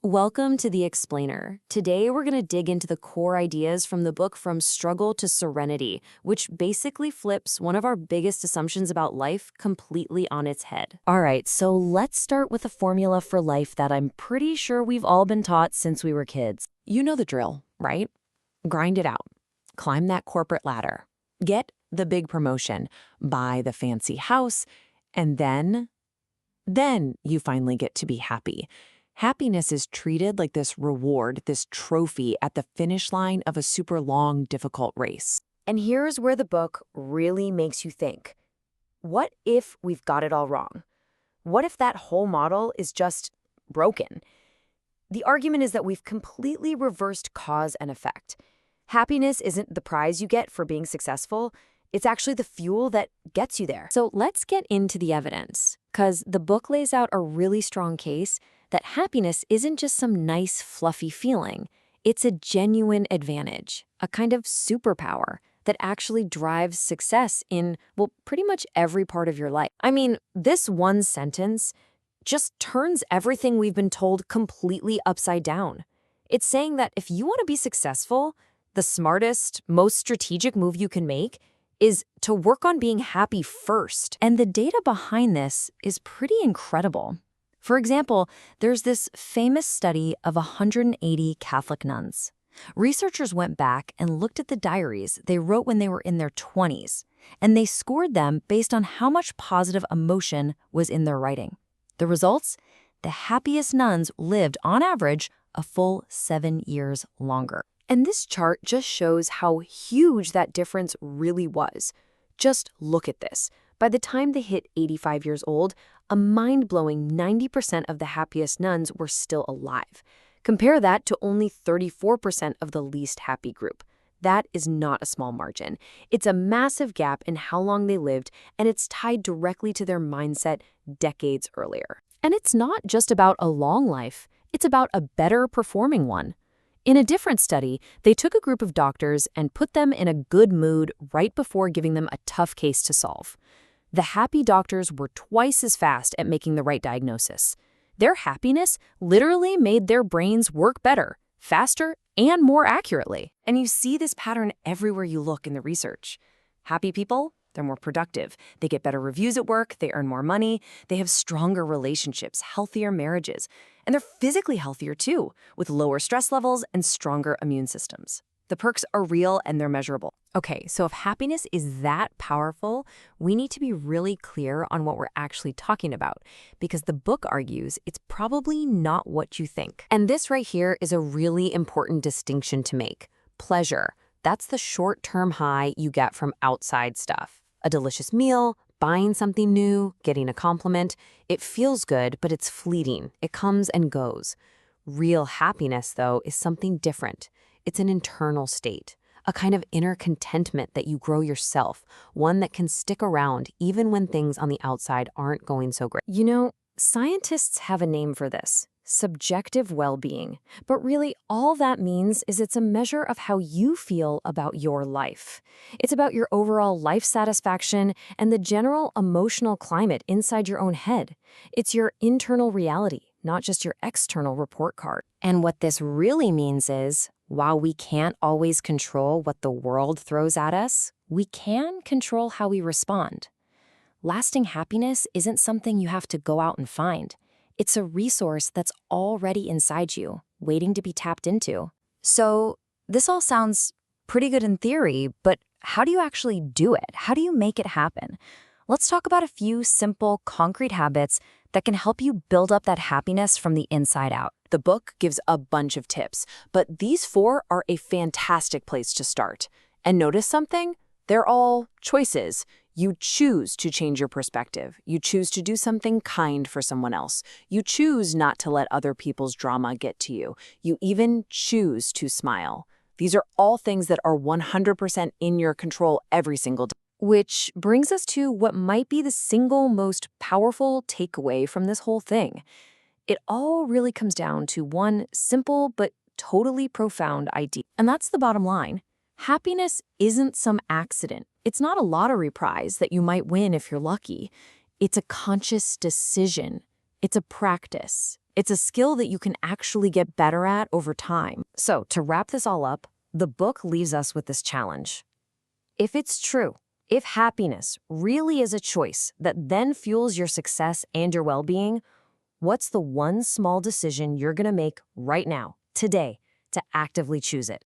Welcome to The Explainer. Today, we're going to dig into the core ideas from the book From Struggle to Serenity, which basically flips one of our biggest assumptions about life completely on its head. All right, so let's start with a formula for life that I'm pretty sure we've all been taught since we were kids. You know the drill, right? Grind it out. Climb that corporate ladder. Get the big promotion. Buy the fancy house. And then you finally get to be happy. Happiness is treated like this reward, this trophy at the finish line of a super long, difficult race. And here's where the book really makes you think. What if we've got it all wrong? What if that whole model is just broken? The argument is that we've completely reversed cause and effect. Happiness isn't the prize you get for being successful. It's actually the fuel that gets you there. So let's get into the evidence, because the book lays out a really strong case that happiness isn't just some nice, fluffy feeling. It's a genuine advantage, a kind of superpower that actually drives success in, well, pretty much every part of your life. I mean, this one sentence just turns everything we've been told completely upside down. It's saying that if you want to be successful, the smartest, most strategic move you can make is to work on being happy first. And the data behind this is pretty incredible. For example, there's this famous study of 180 Catholic nuns. Researchers went back and looked at the diaries they wrote when they were in their 20s, and they scored them based on how much positive emotion was in their writing. The results? The happiest nuns lived, on average, a full 7 years longer. And this chart just shows how huge that difference really was. Just look at this. By the time they hit 85 years old, a mind-blowing 90% of the happiest nuns were still alive. Compare that to only 34% of the least happy group. That is not a small margin. It's a massive gap in how long they lived, and it's tied directly to their mindset decades earlier. And it's not just about a long life. It's about a better performing one. In a different study, they took a group of doctors and put them in a good mood right before giving them a tough case to solve. The happy doctors were twice as fast at making the right diagnosis. Their happiness literally made their brains work better, faster, and more accurately. And you see this pattern everywhere you look in the research. Happy people, they're more productive. They get better reviews at work, they earn more money, they have stronger relationships, healthier marriages, and they're physically healthier too, with lower stress levels and stronger immune systems. The perks are real and they're measurable. Okay, so if happiness is that powerful, we need to be really clear on what we're actually talking about, because the book argues it's probably not what you think. And this right here is a really important distinction to make. Pleasure, that's the short-term high you get from outside stuff. A delicious meal, buying something new, getting a compliment. It feels good, but it's fleeting. It comes and goes. Real happiness, though, is something different. It's an internal state, a kind of inner contentment that you grow yourself, one that can stick around even when things on the outside aren't going so great. You know, scientists have a name for this. Subjective well-being. But really, all that means is it's a measure of how you feel about your life. It's about your overall life satisfaction and the general emotional climate inside your own head. It's your internal reality, not just your external report card. And what this really means is, while we can't always control what the world throws at us, we can control how we respond. Lasting happiness isn't something you have to go out and find. It's a resource that's already inside you, waiting to be tapped into. So this all sounds pretty good in theory, but how do you actually do it? How do you make it happen? Let's talk about a few simple, concrete habits that can help you build up that happiness from the inside out. The book gives a bunch of tips, but these 4 are a fantastic place to start. And notice something? They're all choices. You choose to change your perspective. You choose to do something kind for someone else. You choose not to let other people's drama get to you. You even choose to smile. These are all things that are 100% in your control every single day. Which brings us to what might be the single most powerful takeaway from this whole thing. It all really comes down to one simple but totally profound idea. And that's the bottom line. Happiness isn't some accident. It's not a lottery prize that you might win if you're lucky. It's a conscious decision. It's a practice. It's a skill that you can actually get better at over time. So, to wrap this all up, the book leaves us with this challenge. If it's true, if happiness really is a choice that then fuels your success and your well-being, what's the one small decision you're going to make right now, today, to actively choose it?